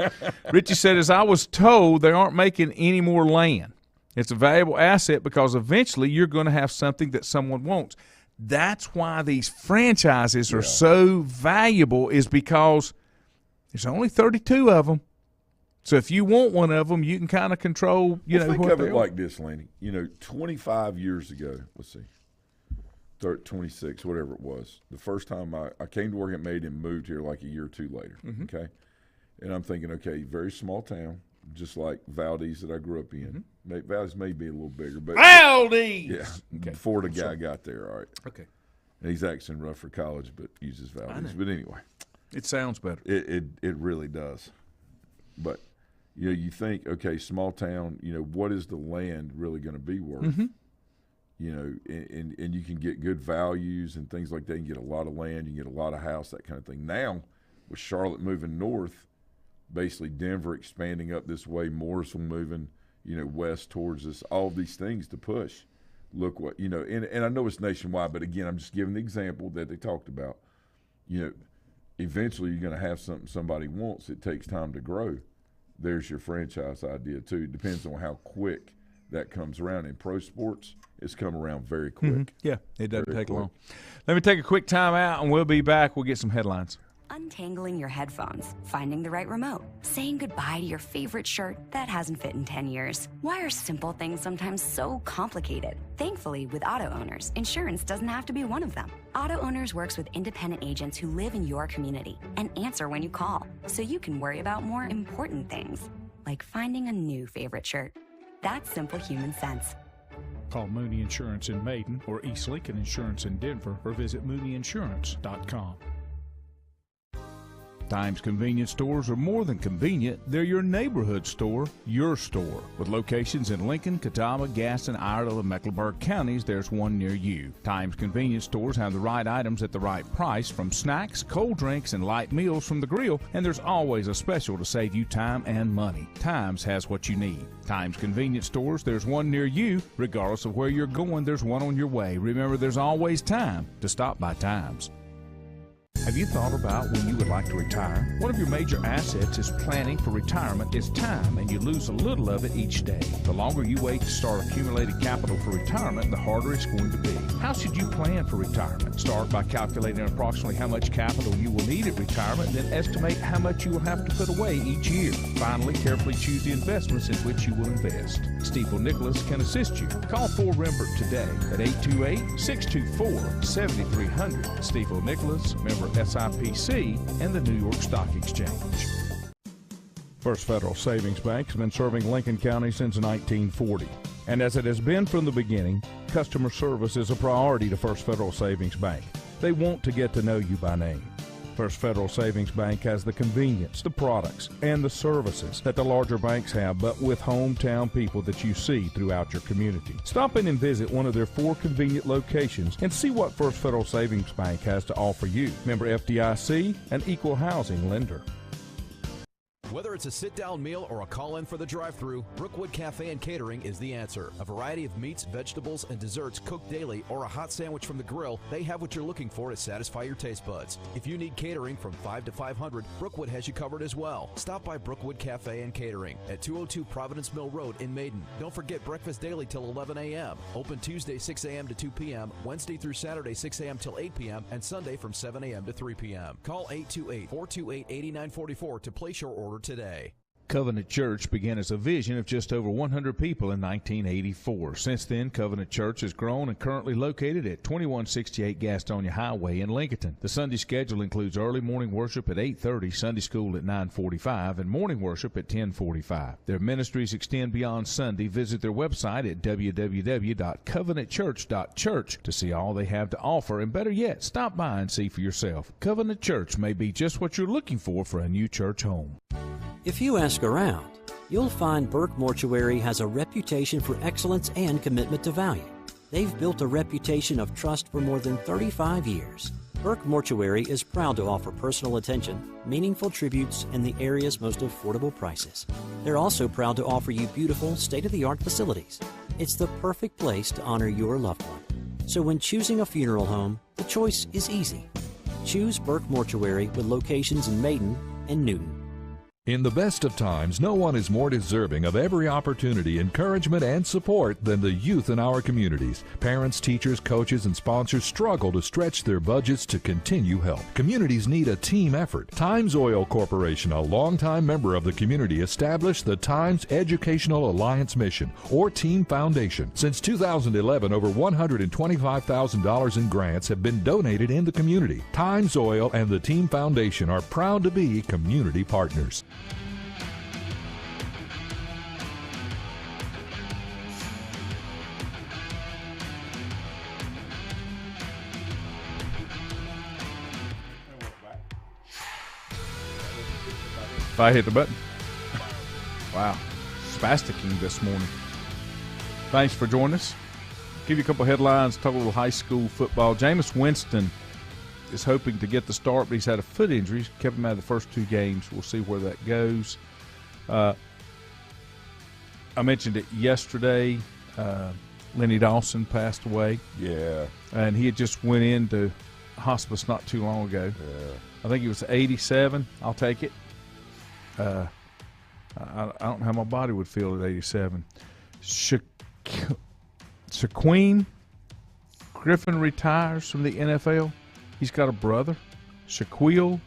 Richie said, as I was told, they aren't making any more land. It's a valuable asset because eventually you're going to have something that someone wants. That's why these franchises are so valuable, is because there's only 32 of them. So if you want one of them, you can kind of control, Think of it like this, Lanny. 25 years ago, let's see, 26, whatever it was, the first time I came to work at Made and moved here like a year or two later, okay? And I'm thinking, okay, very small town, just like Valdez that I grew up in. Valdez may be a little bigger, but Valdez! Yeah, before the guy got there, all right. Okay. And he's actually in Rutherford College, but uses Valdez. But anyway. It sounds better. It really does. But, you think, okay, small town, what is the land really going to be worth? And you can get good values and things like that. You can get a lot of land, you can get a lot of house, that kind of thing. Now, with Charlotte moving north, basically Denver expanding up this way, Morrisville moving, west towards us, all these things to push. Look what, and I know it's nationwide, but again, I'm just giving the example that they talked about. Eventually you're going to have something somebody wants. It takes time to grow. There's your franchise idea too. Depends on how quick that comes around. In pro sports, it's come around very quick. Yeah, it doesn't take long. Let me take a quick time out, and we'll be back. We'll get some headlines. Untangling your headphones, finding the right remote, saying goodbye to your favorite shirt that hasn't fit in 10 years. Why are simple things sometimes so complicated? Thankfully, with auto owners, insurance doesn't have to be one of them. Auto Owners works with independent agents who live in your community and answer when you call, so you can worry about more important things, like finding a new favorite shirt. That's simple human sense. Call Mooney Insurance in Maiden or East Lincoln Insurance in Denver, or visit mooneyinsurance.com. Times convenience stores are more than convenient. They're your neighborhood store, your store. With locations in Lincoln, Catawba, Gaston, Iredell, and Mecklenburg counties, there's one near you. Times convenience stores have the right items at the right price, from snacks, cold drinks, and light meals from the grill, and there's always a special to save you time and money. Times has what you need. Times convenience stores, there's one near you. Regardless of where you're going, there's one on your way. Remember, there's always time to stop by Times. Have you thought about when you would like to retire? One of your major assets is planning for retirement is time, and you lose a little of it each day. The longer you wait to start accumulating capital for retirement, the harder it's going to be. How should you plan for retirement? Start by calculating approximately how much capital you will need at retirement, then estimate how much you will have to put away each year. Finally, carefully choose the investments in which you will invest. Stifel Nicholas can assist you. Call Ford Rembert today at 828-624-7300. Stifel Nicholas, member SIPC, and the New York Stock Exchange. First Federal Savings Bank has been serving Lincoln County since 1940. And as it has been from the beginning, customer service is a priority to First Federal Savings Bank. They want to get to know you by name. First Federal Savings Bank has the convenience, the products, and the services that the larger banks have, but with hometown people that you see throughout your community. Stop in and visit one of their 4 convenient locations and see what First Federal Savings Bank has to offer you. Member FDIC, an equal housing lender. Whether it's a sit-down meal or a call-in for the drive-thru, Brookwood Cafe and Catering is the answer. A variety of meats, vegetables, and desserts cooked daily or a hot sandwich from the grill, they have what you're looking for to satisfy your taste buds. If you need catering from 5 to 500, Brookwood has you covered as well. Stop by Brookwood Cafe and Catering at 202 Providence Mill Road in Maiden. Don't forget breakfast daily till 11 a.m. Open Tuesday 6 a.m. to 2 p.m., Wednesday through Saturday 6 a.m. till 8 p.m., and Sunday from 7 a.m. to 3 p.m. Call 828-428-8944 to place your order today. Covenant Church began as a vision of just over 100 people in 1984. Since then, Covenant Church has grown and currently located at 2168 Gastonia Highway in Lincoln. The Sunday schedule includes early morning worship at 8:30, Sunday school at 9:45, and morning worship at 10:45. Their ministries extend beyond Sunday. Visit their website at www.covenantchurch.church to see all they have to offer, and better yet, stop by and see for yourself. Covenant Church may be just what you're looking for a new church home. If you ask around, you'll find Burke Mortuary has a reputation for excellence and commitment to value. They've built a reputation of trust for more than 35 years. Burke Mortuary is proud to offer personal attention, meaningful tributes, and the area's most affordable prices. They're also proud to offer you beautiful, state-of-the-art facilities. It's the perfect place to honor your loved one. So when choosing a funeral home, the choice is easy. Choose Burke Mortuary with locations in Maiden and Newton. In the best of times, no one is more deserving of every opportunity, encouragement, and support than the youth in our communities. Parents, teachers, coaches, and sponsors struggle to stretch their budgets to continue help. Communities need a team effort. Times Oil Corporation, a longtime member of the community, established the Times Educational Alliance Mission, or Team Foundation. Since 2011, over $125,000 in grants have been donated in the community. Times Oil and the Team Foundation are proud to be community partners. If I hit the button. Wow. Spasticking this morning. Thanks for joining us. Give you a couple headlines, talk a little high school football. Jameis Winston is hoping to get the start, but he's had a foot injury. Kept him out of the first two games. We'll see where that goes. I mentioned it yesterday. Lenny Dawson passed away. Yeah. And he had just went into hospice not too long ago. Yeah. I think he was 87. I'll take it. I don't know how my body would feel at 87. Shaquem Griffin retires from the NFL. He's got a brother, Shaquille.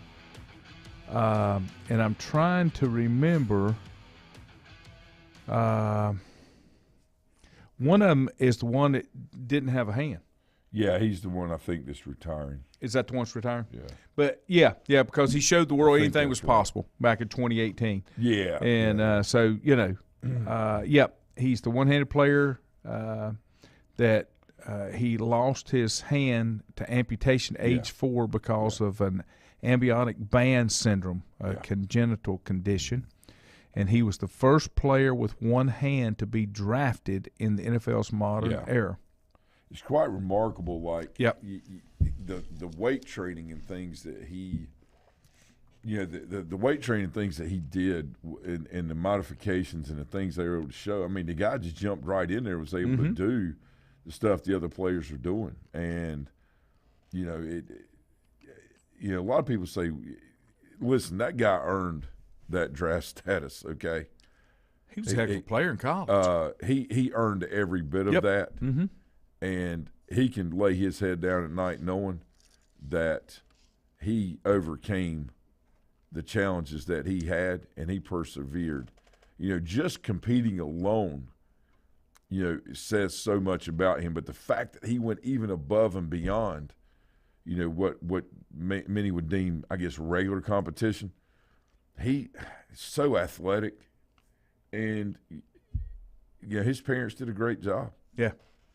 And I'm trying to remember. One of them is the one that didn't have a hand. Yeah, he's the one I think that's retiring. Is that the one that's retiring? Yeah. But, yeah, because he showed the world think anything was that's right. possible back in 2018. Yeah. And so, he's the one-handed player that he lost his hand to amputation age 4 because of an amniotic band syndrome, a congenital condition. And he was the first player with one hand to be drafted in the NFL's modern era. It's quite remarkable, like the weight training and things that he, the weight training things that he did and the modifications and the things they were able to show. I mean, the guy just jumped right in there, was able to do the stuff the other players are doing. And, a lot of people say, listen, that guy earned that draft status, okay? He was a heck of a player in college. He earned every bit of that. Mm-hmm. And he can lay his head down at night knowing that he overcame the challenges that he had and he persevered. Just competing alone, says so much about him. But the fact that he went even above and beyond, what many would deem, I guess, regular competition, he's so athletic. And, his parents did a great job. Yeah.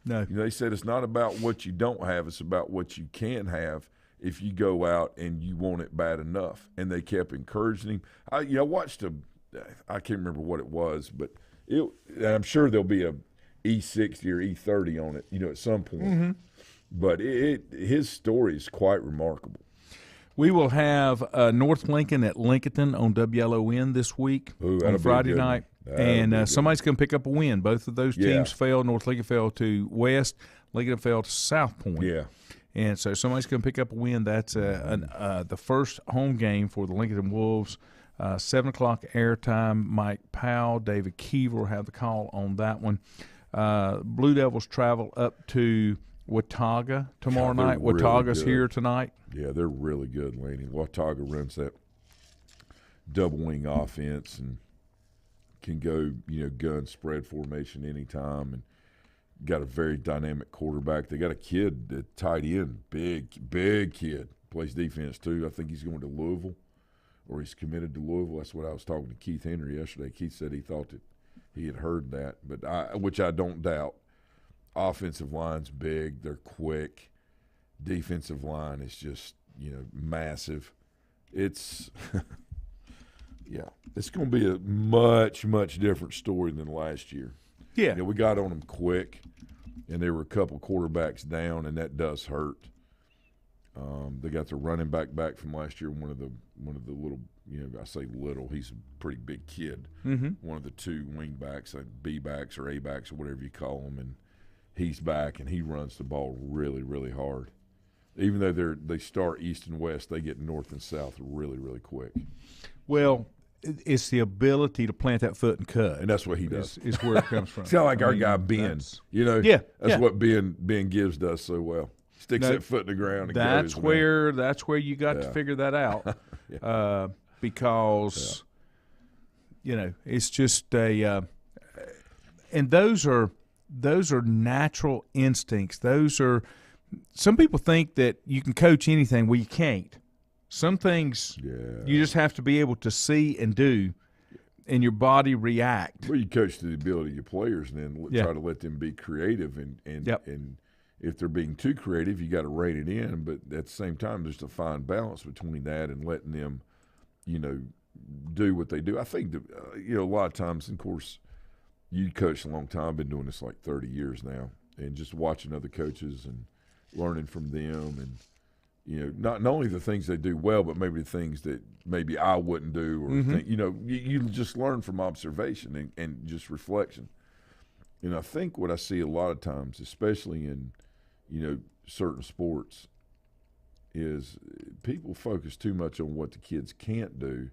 No. They said it's not about what you don't have, it's about what you can have if you go out and you want it bad enough. And they kept encouraging him. I watched I can't remember what it was, but I'm sure there'll be a E60 or E30 on it, at some point. Mm-hmm. But his story is quite remarkable. We will have North Lincoln at Lincoln on WLON this week Ooh, on that'll be a Friday good one. night. That'll be a And good somebody's going to pick up a win. Both of those teams fell. North Lincoln fell to West. Lincoln fell to South Point. Yeah. And so somebody's going to pick up a win. That's the first home game for the Lincoln Wolves. 7 o'clock airtime. Mike Powell, David Keever will have the call on that one. Blue Devils travel up to Watauga tomorrow night. really Watauga's good. here tonight. Yeah, they're really good, Laney. Watauga runs that double wing offense and can go, gun spread formation anytime, and got a very dynamic quarterback. They got a kid at tight end, big kid, plays defense too. I think he's going to Louisville, or he's committed to Louisville. That's what I was talking to Keith Henry yesterday. Keith said he thought that he had heard that, but which I don't doubt. Offensive line's big, they're quick. Defensive line is just, massive. It's yeah, it's going to be a much, much different story than last year. Yeah. We got on them quick, and there were a couple quarterbacks down, and that does hurt. They got their running back from last year. One of the little, I say little, he's a pretty big kid. Mm-hmm. One of the two wing backs, like B backs or A backs or whatever you call them, and he's back, and he runs the ball really, really hard. Even though they start east and west, they get north and south really, really quick. Well, it's the ability to plant that foot and cut. And that's what he does. Is where it comes from. It's kind of like our guy Ben. That's what Ben Gibbs does so well. Sticks that foot in the ground. And that's where you got to figure that out. Because it's just a and those are natural instincts. Those are, some people think that you can coach anything. Well, you can't. Some things you just have to be able to see and do, and your body react. Well, you coach to the ability of your players, and then try to let them be creative. And if they're being too creative, you got to rein it in. But at the same time, there's a fine balance between that and letting them, do what they do. I think that, a lot of times, and of course, you coached a long time. I've been doing this like 30 years now, and just watching other coaches and learning from them, and not only the things they do well, but maybe the things that maybe I wouldn't do, or you just learn from observation and just reflection. And I think what I see a lot of times, especially in certain sports, is people focus too much on what the kids can't do,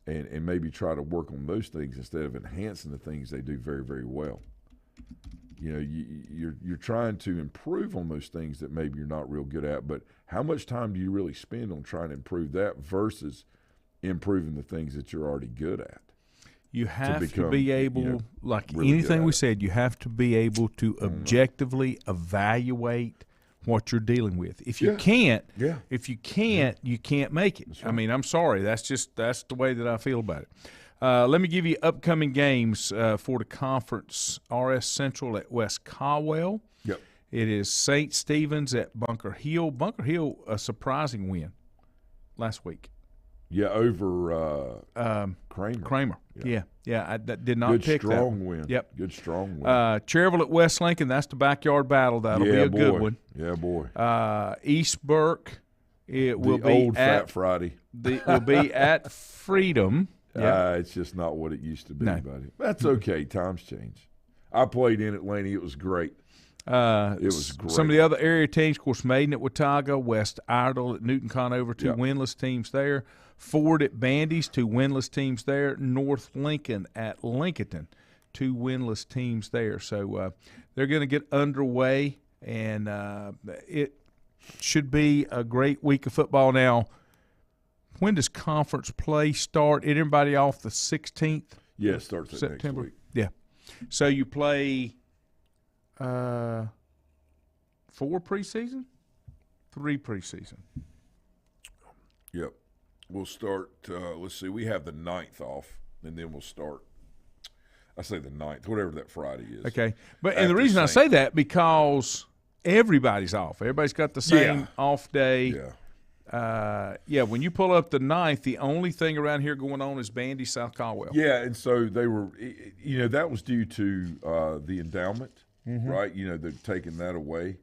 and maybe try to work on those things instead of enhancing the things they do very, very well. You're trying to improve on those things that maybe you're not real good at, but how much time do you really spend on trying to improve that versus improving the things that you're already good at? You have to be able, like really anything we said, you have to be able to objectively evaluate what you're dealing with. If you can't, you can't make it. Right. I mean, I'm sorry. That's the way that I feel about it. Let me give you upcoming games for the conference. RS Central at West Caldwell. Yep. It is St. Stephen's at Bunker Hill. Bunker Hill, a surprising win last week. Yeah, over Kramer. Yeah. I did not good pick that. Good strong win. Yep. Good strong win. Cherville at West Lincoln, that's the backyard battle. That'll be a good one. Yeah, boy. East Burke, it will be old Fat Friday. It will be at Freedom. It's just not what it used to be, buddy. That's okay. Times change. I played in Atlanta. It was great. It was great. Some of the other area teams, of course, Maiden at Watauga, West Iredell at Newton Conover, two winless teams there. Ford at Bandy's, two winless teams there. North Lincoln at Lincoln, two winless teams there. So they're going to get underway, and it should be a great week of football. Now, when does conference play start? Everybody off the 16th? Yeah, it starts September. Next week. Yeah. So you play 4 preseason? 3 preseason. Yep. We'll start, let's see, we have the 9th off, and then we'll start, I say the 9th, whatever that Friday is. Okay. And the reason I say that, because everybody's off. Everybody's got the same off day. Yeah. When you pull up the 9th, the only thing around here going on is Bandy, South Caldwell. Yeah, and so they were, that was due to the endowment, right? They're taking that away.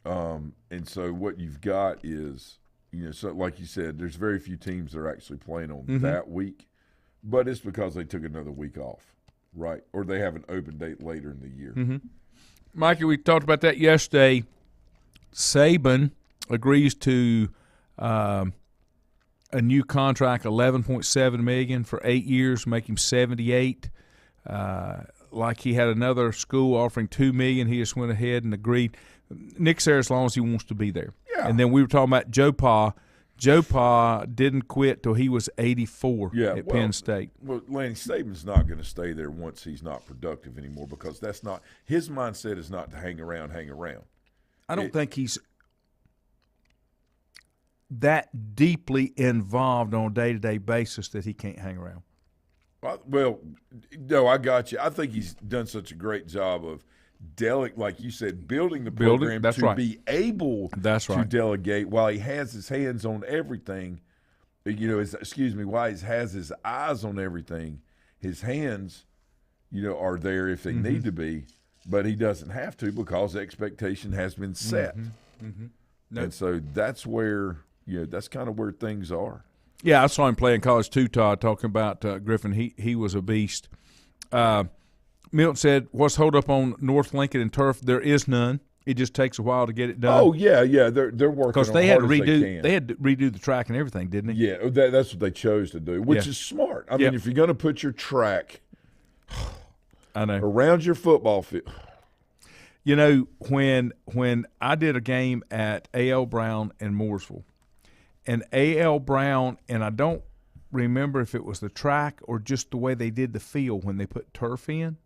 And so what you've got is, So like you said, there's very few teams that are actually playing on that week, but it's because they took another week off, right? Or they have an open date later in the year. Mikey, we talked about that yesterday. Saban agrees to a new contract, $11.7 million for 8 years, make him 78. Like he had another school offering $2 million, he just went ahead and agreed. Nick's there as long as he wants to be there. Yeah. And then we were talking about Joe Pa. Joe Pa didn't quit till he was 84 at Penn State. Well, Lanny Saban's not going to stay there once he's not productive anymore, because that's not his mindset. Is not to hang around. I don't think he's that deeply involved on a day-to-day basis that he can't hang around. Well, no, I got you. I think he's done such a great job of like you said, building the program be able to delegate while he has his hands on everything. While he has his eyes on everything, his hands, are there if they need to be, but he doesn't have to because the expectation has been set. Nope. And so that's where, that's kind of where things are. Yeah, I saw him play in college too, Todd, talking about Griffin. He was a beast. Milton said, what's hold up on North Lincoln and turf? There is none. It just takes a while to get it done. Oh, yeah. They're working because they had to redo the track and everything, didn't they? Yeah, that's what they chose to do, which is smart. I mean, if you're going to put your track around your football field. When I did a game at A.L. Brown in Mooresville, and A.L. Brown, and I don't remember if it was the track or just the way they did the field when they put turf in,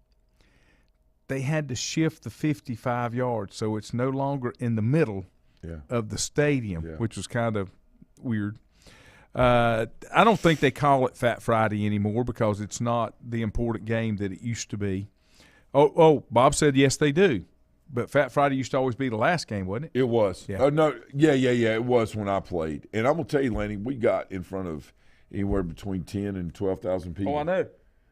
they had to shift the 55 yards so it's no longer in the middle of the stadium, which was kind of weird. I don't think they call it Fat Friday anymore because it's not the important game that it used to be. Oh, Bob said yes, they do. But Fat Friday used to always be the last game, wasn't it? It was. Yeah. Oh, no. Yeah. It was when I played. And I'm going to tell you, Lanny, we got in front of anywhere between 10 and 12,000 people. Oh, I know.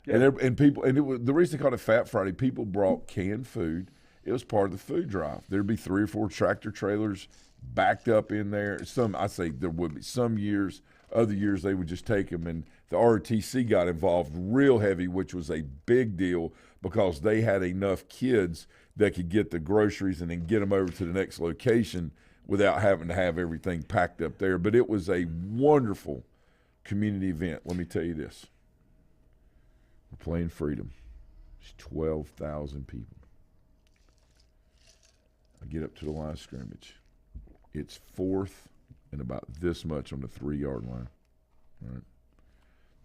Yeah. The reason they called it Fat Friday, people brought canned food. It was part of the food drive. There'd be 3 or 4 tractor trailers backed up in there. There would be some years. Other years they would just take them, and the ROTC got involved real heavy, which was a big deal because they had enough kids that could get the groceries and then get them over to the next location without having to have everything packed up there. But it was a wonderful community event. Let me tell you this. We're playing Freedom. It's 12,000 people. I get up to the line of scrimmage. It's 4th and about this much on the 3-yard line. All right.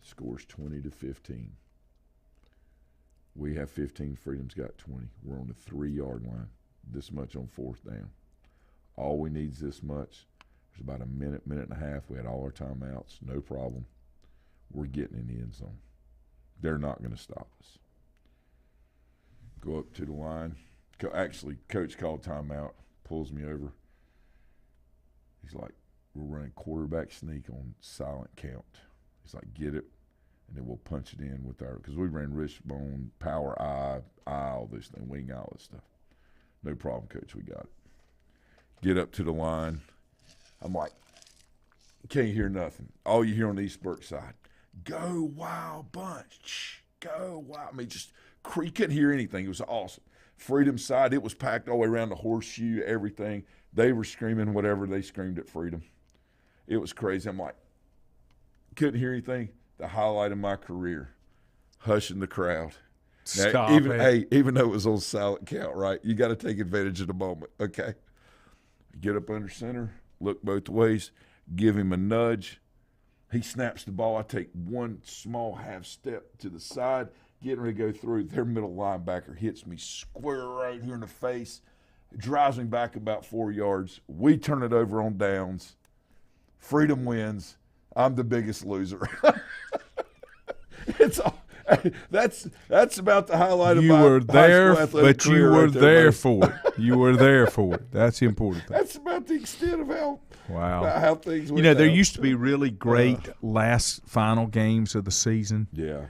Score's 20-15. We have 15. Freedom's got 20. We're on the 3-yard line. This much on 4th down. All we need is this much. There's about a minute and a half. We had all our timeouts. No problem. We're getting in the end zone. They're not going to stop us. Go up to the line. Actually, coach called timeout. Pulls me over. He's like, we're running quarterback sneak on silent count. He's like, get it, and then we'll punch it in with because we ran wristbone, power, eye, all this thing, wing, all this stuff. No problem, coach, we got it. Get up to the line. I'm like, can't hear nothing. All you hear on the East Burke side, go Wild Bunch, go Wild. I mean, you couldn't hear anything. It was awesome. Freedom side, it was packed all the way around the horseshoe, everything. They were screaming whatever they screamed at Freedom. It was crazy. I'm like, couldn't hear anything. The highlight of my career, hushing the crowd. Now, even though it was on silent count, right? You got to take advantage of the moment, okay? Get up under center, look both ways, give him a nudge. He snaps the ball. I take one small half step to the side, getting ready to go through. Their middle linebacker hits me square right here in the face, drives me back about 4 yards. We turn it over on downs. Freedom wins. I'm the biggest loser. It's all. That's about the highlight of my high school athletic career. You were there for it. You were there for it. That's the important thing. That's about the extent of how things went. There used to be really great last final games of the season. Yeah.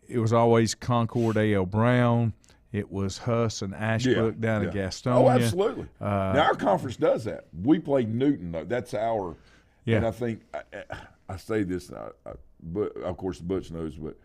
It was always Concord A.L. Brown. It was Huss and Ashbrook down in Gastonia. Oh, absolutely. Now, our conference does that. We play Newton, though. That's our – and I think I say this, but of course Butch knows, but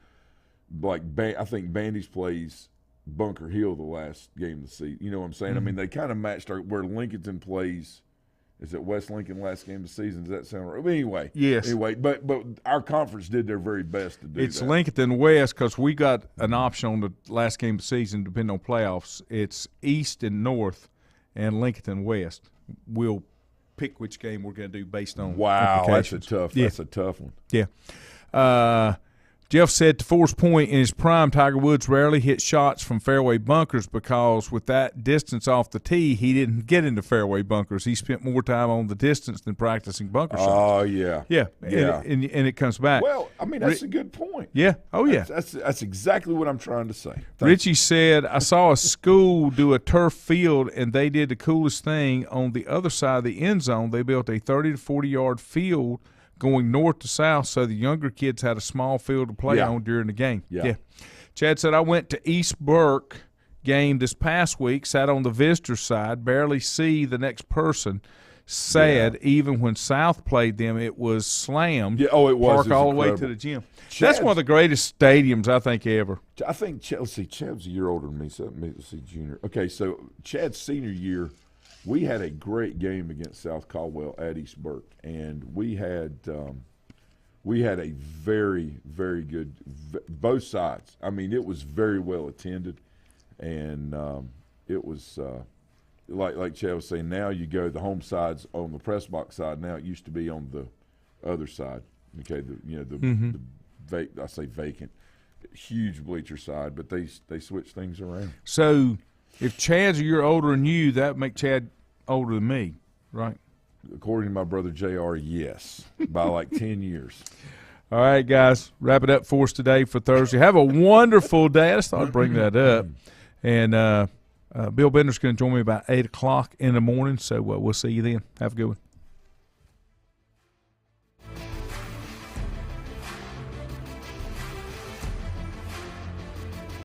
like I think Bandy's plays Bunker Hill the last game of the season. You know what I'm saying? I mean, they kind of matched where Lincolnton plays – is it West Lincoln last game of the season? Does that sound right? But anyway. Yes. Anyway, but our conference did their very best to do that. It's Lincoln West because we got an option on the last game of the season, depending on playoffs. It's East and North and Lincoln West. We'll pick which game we're going to do based on that's a tough one. Yeah. Jeff said to Force Point, in his prime, Tiger Woods rarely hit shots from fairway bunkers because with that distance off the tee, he didn't get into fairway bunkers. He spent more time on the distance than practicing bunker shots. Oh, yeah. Yeah. Yeah. And it comes back. Well, I mean, that's a good point. Yeah. Oh, yeah. That's exactly what I'm trying to say. Richie said, I saw a school do a turf field, and they did the coolest thing. On the other side of the end zone, they built a 30 to 40-yard field going north to south, so the younger kids had a small field to play on during the game. Yeah. Chad said, I went to East Burke game this past week, sat on the visitor side, barely see the next person. Sad, even when South played them, it was slammed. Yeah, it was. Park all the way to the gym. That's one of the greatest stadiums, I think, ever. I think, Chad's a year older than me, so let's see, junior. Okay, so Chad's senior year, we had a great game against South Caldwell at East Burke, and we had a very, very good both sides. I mean, it was very well attended, and it was like Chad was saying. Now you go the home side's on the press box side. Now it used to be on the other side. Okay, I say vacant, huge bleacher side, but they switched things around. So, if Chad's a year older than you, that would make Chad older than me, right? According to my brother JR, yes, by like 10 years. All right, guys, wrap it up for us today for Thursday. Have a wonderful day. I just thought I'd bring that up. And Bill Bender's going to join me about 8 o'clock in the morning, so we'll see you then. Have a good one.